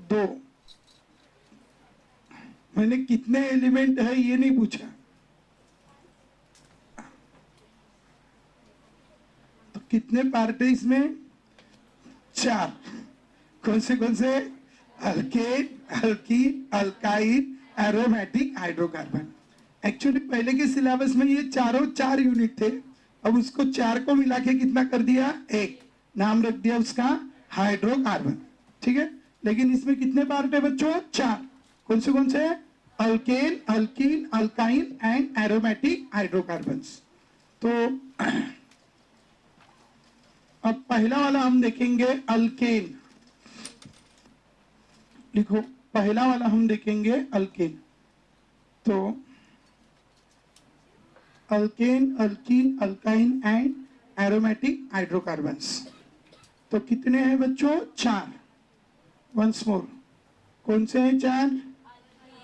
दो। मैंने कितने एलिमेंट है ये नहीं पूछा, तो कितने पार्ट है इसमें? 4। कौन से? Alkane, alkyne, alkyne, aromatic, hydrocarbon. Actually पहले के सिलेबस में ये चारों 4 यूनिट थे, अब उसको 4 को मिला के कितना कर दिया? 1। नाम रख दिया उसका हाइड्रोकार्बन। ठीक है, लेकिन इसमें कितने पार्ट है बच्चों? 4। कौन से? Alkane, alkyne, alkyne and aromatic hydrocarbons. तो अब पहला वाला हम देखेंगे अल्केन। लिखो, पहला वाला हम देखेंगे अल्केन। तो alkane, alkyne, alkyne and aromatic hydrocarbons. तो कितने हैं बच्चों? 4। वंस मोर, कौन से हैं 4?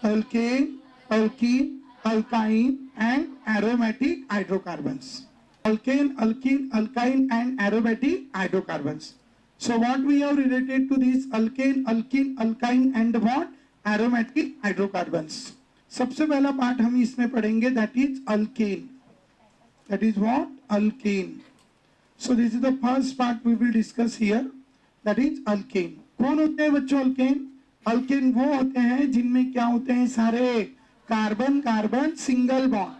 Alkane, alkyne, alkyne and aromatic hydrocarbons. Alkane, alkene, alkyne and aromatic hydrocarbons. So what we have related to these alkane, alkene, alkyne and what? Aromatic hydrocarbons. सबसे पहला part हम इसमें पढ़ेंगे, that is alkane. That is what? Alkane. So this is the first part we will discuss here. That is alkane. कौन होते हैं बच्चों alkane? Alkane वो होते हैं जिनमें क्या होते हैं? सारे कार्बन कार्बन सिंगल बॉन्ड,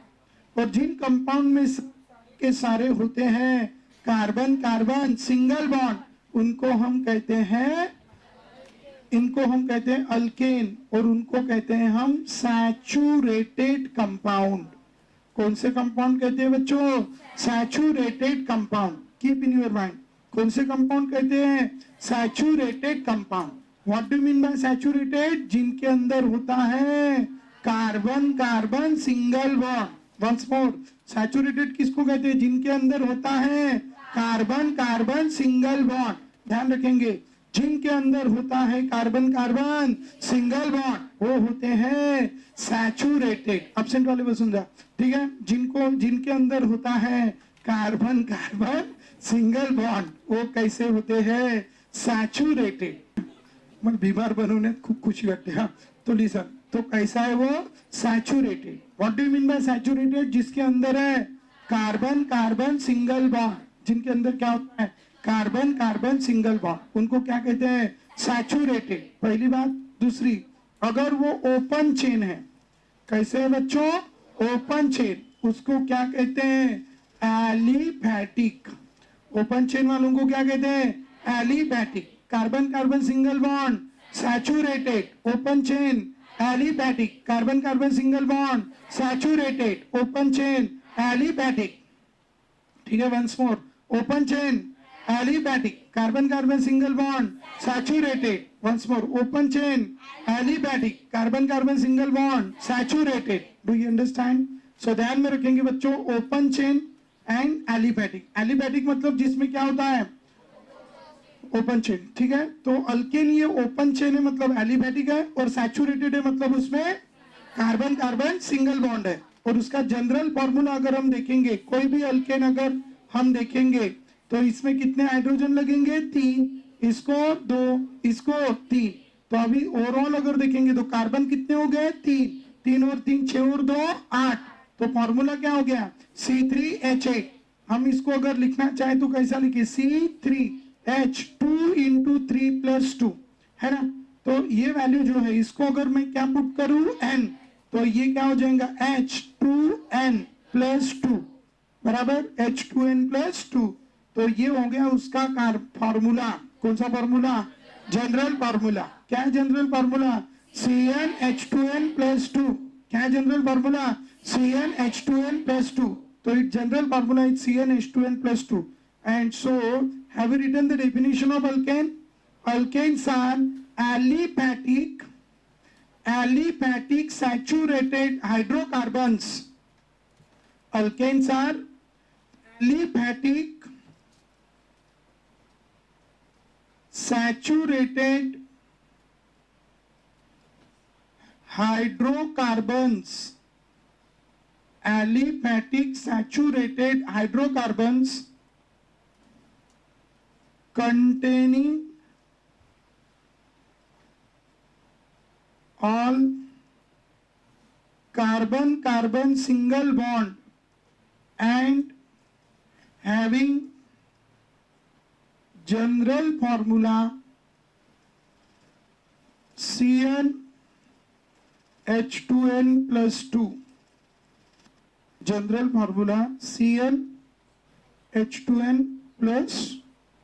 और जिन कंपाउंड में के सारे होते हैं कार्बन कार्बन सिंगल बॉन्ड, उनको हम कहते हैं, इनको हम कहते हैं अल्केन, और उनको कहते हैं हम सैचुरेटेड कंपाउंड। कौन से कंपाउंड कहते हैं बच्चों? Saturated compound. Keep in your mind, कौन से कंपाउंड कहते हैं? Saturated compound. What do mean by saturated? जिनके अंदर होता है carbon carbon single bond. Once more, saturated किसको कहते हैं? जिनके अंदर होता है कार्बन कार्बन सिंगल बॉन्ड। ध्यान रखेंगे, जिनके अंदर होता है कार्बन कार्बन सिंगल बॉन्ड वो होते हैं सैचुरेटेड। एब्सेंट वाले को समझा? ठीक है, जिनके अंदर होता है कार्बन कार्बन सिंगल बॉन्ड वो कैसे होते हैं? सैचुरेटेड। मन बीमार बनवण्यात खूप खुशी वाटते। हा, तो लिसन, तो कैसा है वो? Saturated. What do you mean by saturated? जिसके अंदर है कार्बन कार्बन सिंगल बॉन्ड। जिनके अंदर क्या होता है? कार्बन कार्बन सिंगल बॉन्ड, उनको क्या कहते हैं? सैचुरेटेड। पहली बात। दूसरी, अगर वो ओपन चेन है, कैसे है बच्चों? ओपन चेन, उसको क्या कहते हैं? एलिफैटिक। ओपन चेन वालों को क्या कहते हैं? Aliphatic. Carbon carbon single bond saturated, open chain aliphatic. Carbon carbon single bond saturated, open chain aliphatic. ठीक है, once more, open chain aliphatic, carbon carbon single bond saturated. Once more, open chain aliphatic, carbon carbon single bond saturated. Do you understand? So ध्यान में रखेंगे बच्चों, open chain and aliphatic. Aliphatic मतलब जिसमें क्या होता है? Open chain. ठीक है, तो अल्केन ये ओपन चेन है मतलब एलिफैटिक है, और सैचुरेटेड है मतलब उसमें कार्बन कार्बन सिंगल बॉन्ड है। और उसका जनरल फॉर्मूला अगर हम देखेंगे, कोई भी अल्केन अगर हम देखेंगे तो इसमें कितने हाइड्रोजन लगेंगे? 3। इसको 2, इसको 3। तो अभी ओवरऑल अगर देखेंगे तो कार्बन कितने हो गए? 3। 3 और 3 6 और 2 8। तो फॉर्मूला क्या हो गया? C3H8। हम इसको अगर लिखना चाहे तो कैसा लिखे? C3H2 इंटू 3 प्लस 2, है ना? तो ये वैल्यू जो है इसको अगर मैं क्या पुट करूं? N, तो ये क्या हो जाएगा? H2N प्लस 2 बराबर H2N प्लस 2। तो ये हो गया उसका फॉर्मूला। कौन सा फॉर्मूला? General formula. क्या है जनरल फॉर्मूला? CnH2n plus 2। क्या है जनरल फॉर्मूला? CnH2n plus 2। तो it general formula is CnH2n plus 2। And so, have you written the definition of alkane? Alkanes are aliphatic saturated hydrocarbons. Alkanes are aliphatic saturated hydrocarbons. Aliphatic saturated hydrocarbons containing all carbon carbon single bond and having general formula CnH2n plus 2, general formula CnH2n plus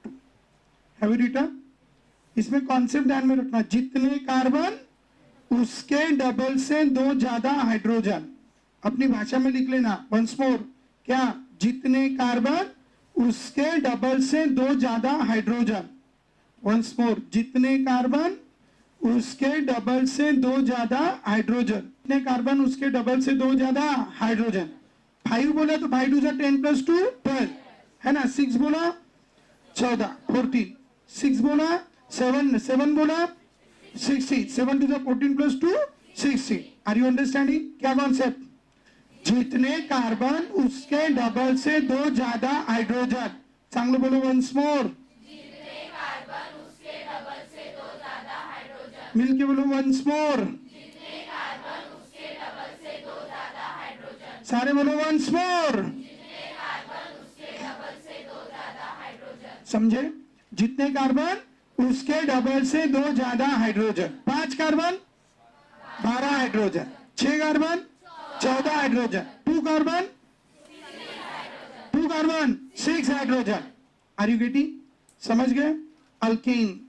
2. Have you written? इसमें concept ध्यान में रखना, जितने carbon उसके double से 2 ज्यादा hydrogen. अपनी भाषा में लिख लेना वंस मोर. क्या? जितने कार्बन उसके डबल से 2 ज्यादा हाइड्रोजन. वंस मोर, जितने कार्बन उसके डबल से 2 ज्यादा हाइड्रोजन. जितने कार्बन उसके डबल से 2 ज्यादा हाइड्रोजन. 5 बोला तो 5 2 10 plus 2 12 है ना. 6 बोला 14 14. 6 बोला 7 7 बोला 60. 7 to the 14 plus 2 60. Are you understanding? क्या कॉन्सेप्ट? जितने कार्बन उसके डबल से 2 ज्यादा हाइड्रोजन. चांगलं बोलो वंस मोर. मिलके बोलो वंस मोर. सारे बोलो वंस मोर. समझे? जितने कार्बन उसके डबल से 2 ज्यादा hydrogen. 5 carbon 12 hydrogen. 6 carbon 14 hydrogen. 2 carbon 6 hydrogen. Are you getting? समझ गए? अल्केन.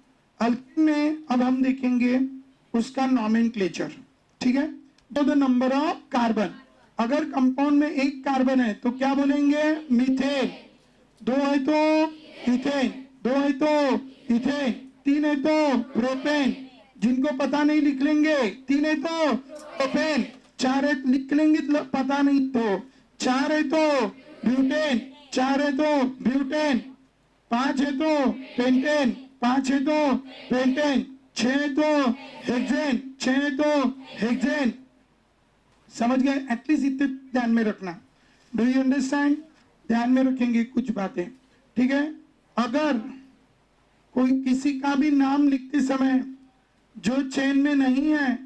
अल्केन में अब हम देखेंगे उसका नॉमेनक्लेचर. ठीक है? तो द नंबर ऑफ कार्बन. अगर कंपाउंड में 1 कार्बन है तो क्या बोलेंगे? मीथेन. 2 है तो इथेन. 2 है तो इथेन. 3 है तो प्रोपेन. जिनको पता नहीं लिख लेंगे. 3 है तो प्रोपेन. 4 है लिख लेंगे तो पता नहीं तो 4 है तो ब्यूटेन. 4 है तो ब्यूटेन. 5 है तो पेंटेन. 5 है तो पेंटेन. 6 है तो हेक्सेन. 6 है तो हेक्सेन. समझ गए? एटलीस्ट इतने ध्यान में रखना. Do you understand? ध्यान में रखेंगे कुछ बातें. ठीक है? अगर कोई किसी का भी नाम लिखते समय जो चेन में नहीं है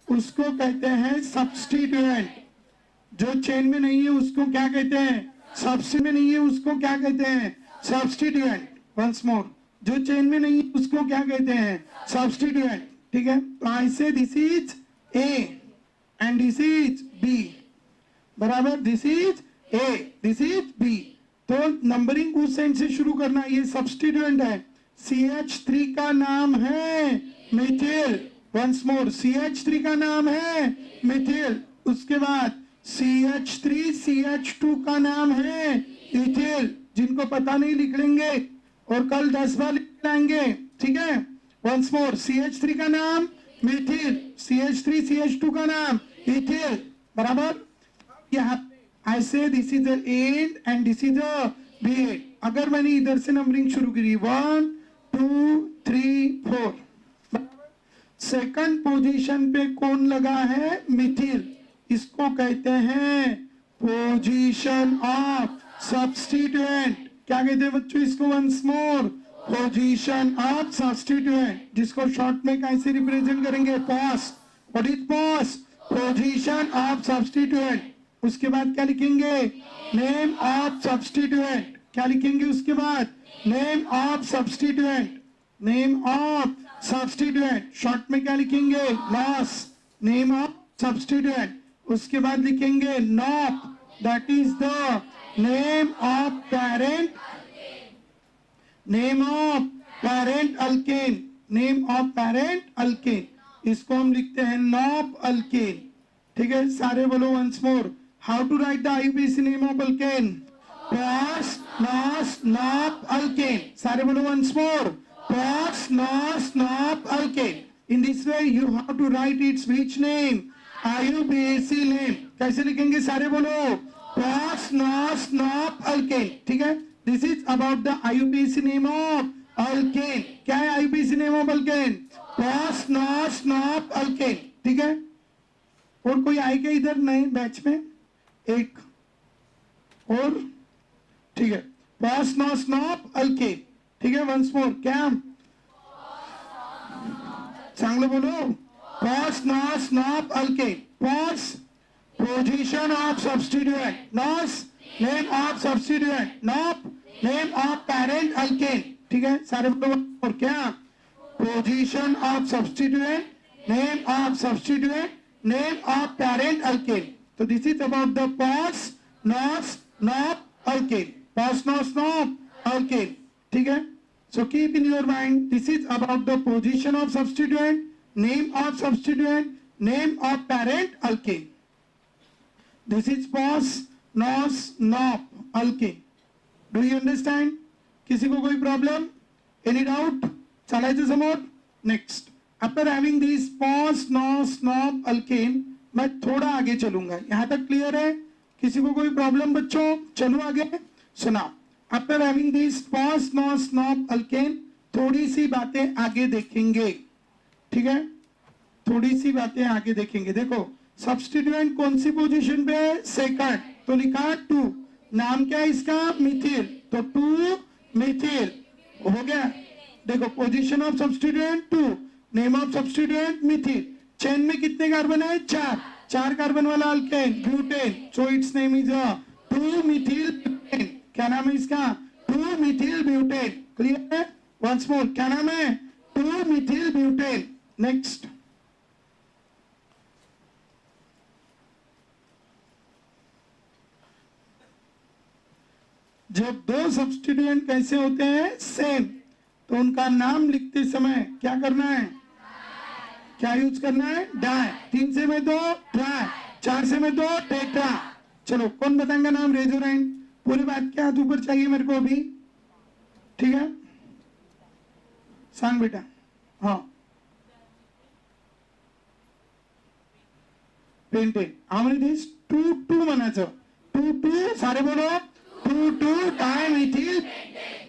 उसको कहते हैं सब्स्टिट्यूएंट. जो चेन में नहीं है उसको क्या कहते हैं? सब्स्टिट्यूएंट में नहीं है उसको क्या कहते हैं? सब्स्टिट्यूएंट. वंस मोर, जो चेन में नहीं है उसको क्या कहते हैं? सब्स्टिट्यूएंट. ठीक है? तो I say this is A and this is B. बराबर? This is A, this is B. तो नंबरिंग उस एंड से शुरू करना. ये सब्स्टिट्यूएंट है. CH3 का नाम है मिथिल. वंस मोर, CH3 का नाम है मिथिल. उसके बाद CH3 CH2 का नाम है इथिल. जिनको पता नहीं लिख लेंगे और कल 10 बार लिख लाएंगे. ठीक है? वंस मोर, CH3 का नाम मिथिल. CH3 CH2 का नाम इथिल. बराबर? यहाँ I say this is the end and this is the B. अगर मैंने इधर से नंबरिंग शुरू करी 1 2 3 4. सेकंड पोजीशन पे कौन लगा है? मिथिल. इसको कहते हैं पोजीशन ऑफ सब्स्टिट्यूएंट. क्या कहते हैं बच्चों इसको? Once more, position of substituent. जिसको शॉर्ट में कैसे रिप्रेजेंट करेंगे? Pos. What is pos? Position of substituent. उसके बाद क्या लिखेंगे? Name of substituent. क्या लिखेंगे उसके बाद? Name of substituent. Name of substituent. Short में क्या लिखेंगे? लॉस. Name of substituent. उसके बाद लिखेंगे nop. That is the name of parent. Name of parent alkane. Name of parent alkane. इसको हम लिखते हैं नॉप अल्केन. ठीक है? सारे बोलो once more. How to write the IUPAC name of alkane? Pos, nos, nop, alkane. सारे बोलो once more. Pos, nos, nop, alkane. In this way you have to write its which name? IUPAC name. कैसे लिखेंगे? सारे बोलो. Pos, nos, nop, alkane. ठीक है? This is about the IUPAC name of alkane. क्या है IUPAC name of alkane? Pos, nos, nop, alkane. ठीक है? और कोई आएगा इधर नए बैच में? एक और. ठीक है? Pos nos nop alkane. ठीक है? Once more. क्या? चांगलं बोलो. pos nos nop alkane. Pos position of substituent. Nos name of substituent. Nop name of parent alkane. ठीक है सारे और क्या position of substituent, name of substituent, name of parent alkane. So this is about the pos nos nop alkane. Pos nos nop alkane. ठीक है. So keep in your mind, this is about the position of substituent, name of substituent, name of parent alkane. This is pos nos nop alkane. Do you understand? किसी को कोई problem? Any doubt? चलाइए समोर. Next. After having these pos nos nop alkane, मैं थोड़ा आगे चलूंगा. यहाँ तक क्लियर है? किसी को कोई प्रॉब्लम बच्चों? चलो आगे. सुना. After having these pos nos nop alkane, थोड़ी सी बातें आगे देखेंगे. ठीक है? थोड़ी सी बातें आगे देखेंगे. देखो सब्स्टिट्यूएंट कौन सी पोजीशन पे है? सेकंड. तो लिखा 2. नाम क्या है इसका? मिथिल. तो 2 मिथिल हो गया. देखो position of substituent 2, name of substituent Mithil. Chain में कितने कार्बन है? 4 कार्बन वाला alkane butane. So it's name is 2 Mithil butane. क्या नाम है इसका? 2 मिथिल ब्यूटेन. क्लियर है? वंस मोर क्या नाम है? 2 मिथिल ब्यूटेन. नेक्स्ट. जब दो सब्स्टिट्यूएंट कैसे होते हैं? सेम. तो उनका नाम लिखते समय क्या करना है? क्या यूज करना है? डाई. 3 से में 2 ट्राई, 4 से में 2 टेट्रा. चलो कौन बताएंगा नाम? Raise your hand. पूरी बात क्या हाथ ऊपर चाहिए मेरे को अभी. ठीक है सांग बेटा. हाँ पेंटेन. How many this? 2 म्हणायचं. 2 सारे बोलो. 2 dimethyl.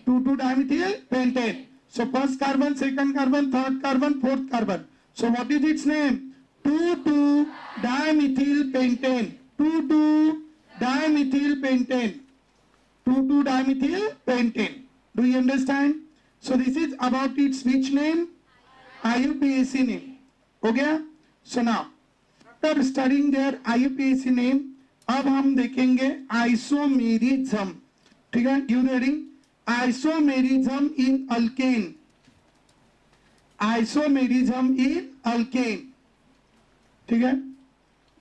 2 dimethyl pentane. So first carbon, second carbon, third carbon, fourth carbon. So what is its name? 2 dimethyl pentane. 2 dimethyl pentane. 2 dimethyl pentane. Do you understand? So this is about its which name? IUPAC name. हो गया? So now after studying their IUPAC name, अब हम देखेंगे isomerism. ठीक है? You ready? Isomerism in alkane. Isomerism in alkane. ठीक है?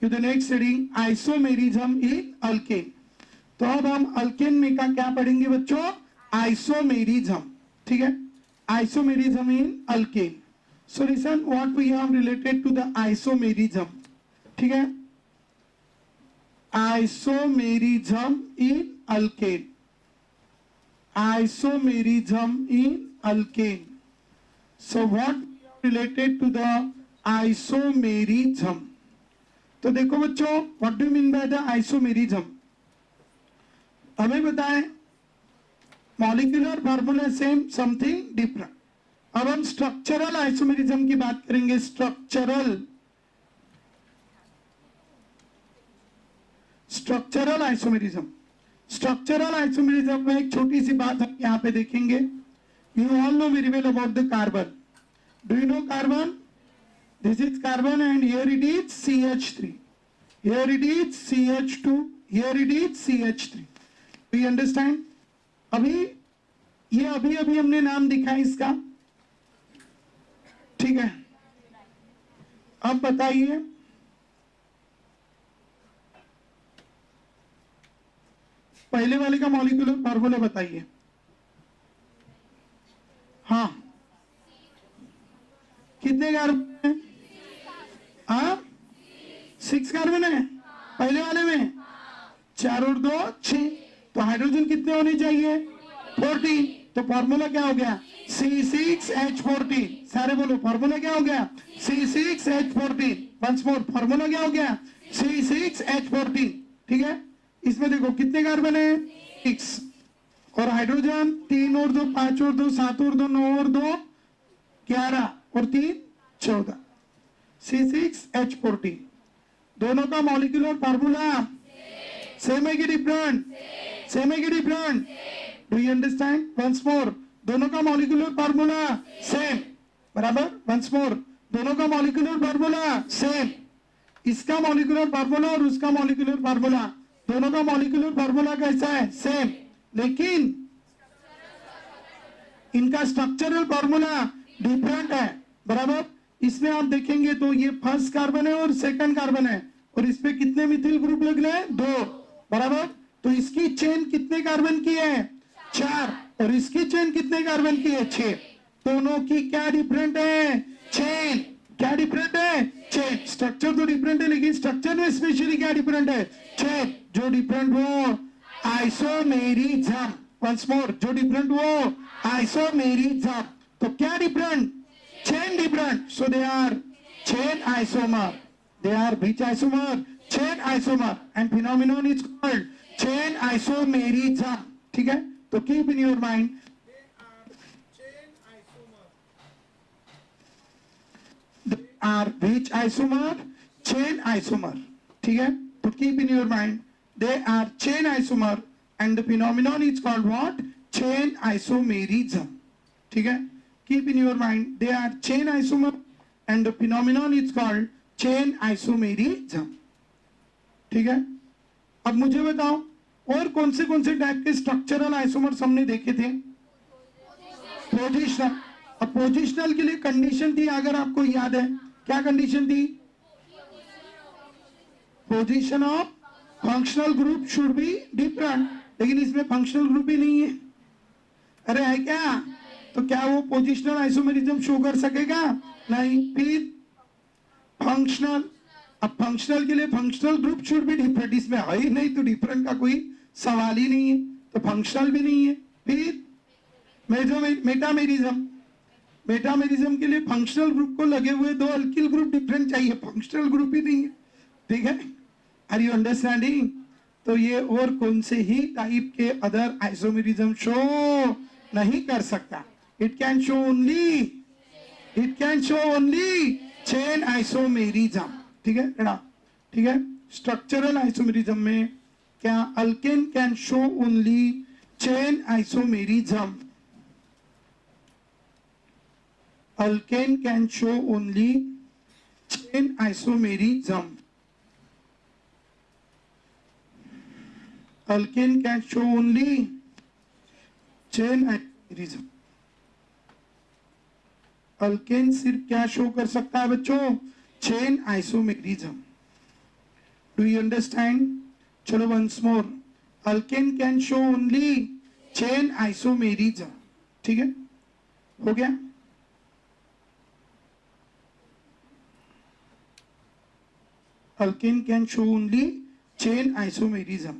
You the next studying isomerism in alkane. तो अब हम अल्केन में का क्या पढ़ेंगे बच्चों? आइसोमेरिज्म. ठीक है? Isomerism in alkane. So listen what we have related to the isomerism. ठीक है? Isomerism in alkane. Isomerism in alkane. So what related to the isomerism? तो देखो बच्चों what do you mean by the isomerism? हमें बताएं molecular formula same something different. अब हम structural isomerism की बात करेंगे. Structural isomerism. स्ट्रक्चरल आइसोमेरिज्म में एक छोटी सी बात हम यहाँ पे देखेंगे. You all know very well about the carbon. Do you know carbon? This is carbon and here it is CH3. Here it is CH2. Here it is CH3. Do you understand? अभी हमने नाम दिखा इसका. ठीक है? अब बताइए पहले वाले का मॉलिक्यूलर फार्मूला बताइए. हाँ कितने कार्बन है? हाँ 6 कार्बन है पहले वाले में. 4 और 2 6. तो हाइड्रोजन कितने होने चाहिए? 14. तो फॉर्मूला क्या हो गया? C6H14. सारे बोलो फॉर्मूला क्या हो गया? C6H14. वंस मोर फॉर्मूला क्या हो गया? C6H14. ठीक है? इसमें देखो कितने कार्बन है? 6. और हाइड्रोजन 3 और 2 5 और 2 7 और 2 9 और 2 11 और 3 14. C6H14. दोनों का मॉलिक्यूलर फार्मूला सेम है कि डिफरेंट? सेम है कि different? Do you understand? Once more दोनों का मॉलिक्यूलर फार्मूला सेम. बराबर? वंस मोर दोनों का मॉलिक्यूलर फार्मूला सेम, इसका मॉलिक्यूलर फार्मूला और उसका मॉलिक्यूलर फार्मूला, दोनों का मॉलिक्यूलर फार्मूला कैसा है? सेम, लेकिन इनका स्ट्रक्चरल फार्मूला डिफरेंट है, बराबर। इसमें आप देखेंगे तो ये फर्स्ट कार्बन है और सेकंड कार्बन है, और इस पे कितने मिथिल ग्रुप लग रहे हैं? 2, बराबर। तो इसकी चेन कितने कार्बन की है? 4, और इसकी चेन कितने कार्बन की है? 6। दोनों की क्या डिफरेंट है? चेन। क्या डिफरेंट है? चेन। स्ट्रक्चर तो डिफरेंट है, लेकिन स्ट्रक्चर में स्पेशली क्या डिफरेंट है? चेन। जो डिफरेंट वो आइसोमेरिज्म। वंस मोर, जो डिफरेंट वो आइसोमेरिज्म। तो क्या different? Chain different, so they are chain isomer. They are which isomer? Chain isomer, and phenomenon is called chain isomerism. ठीक है? तो keep in your mind. They are which isomer? Chain isomer. ठीक है? तो keep in your mind. They are chain isomer, and the phenomenon is called what? Chain isomerism. ठीक है? Keep in your mind. They are chain isomer, and the phenomenon is called chain isomerism. ठीक है? अब मुझे बताओ, और कौन से टाइप के स्ट्रक्चरल आइसोमर्स हमने देखे थे? पोजिशनल। अब पोजिशनल के लिए कंडीशन थी, अगर आपको याद है, क्या कंडीशन थी? Position of functional group should be different, लेकिन इसमें फंक्शनल ग्रुप ही नहीं है। अरे है क्या? तो क्या वो पोजिशनल आइसोमेरिज्म शो कर सकेगा? नहीं। फिर फंक्शनल, अब फंक्शनल के लिए functional group should be different, इसमें है ही नहीं, तो डिफरेंट का कोई सवाल ही नहीं है, तो फंक्शनल भी नहीं है। फिर मेटामेरिज्म, मेटामेरिज्म के लिए फंक्शनल ग्रुप को लगे हुए 2 अल्किल ग्रुप डिफरेंट चाहिए, फंक्शनल ग्रुप ही नहीं है। ठीक है? Are you understanding? तो ये और कौन से ही टाइप के अदर आइसोमेरिज्म शो नहीं कर सकता। It can show only chain isomerism. ठीक है बेटा? ठीक है? स्ट्रक्चरल आइसोमेरिज्म में क्या alkane can show only chain isomerism. Alkane can show only chain isomerism. Alkane can show only chain isomerism. Alkane सिर्फ क्या शो कर सकता है बच्चों? Chain isomerism. Do you understand? चलो once more, alkane can show only chain isomerism. ठीक है? हो गया? Alkane can show only chain isomerism.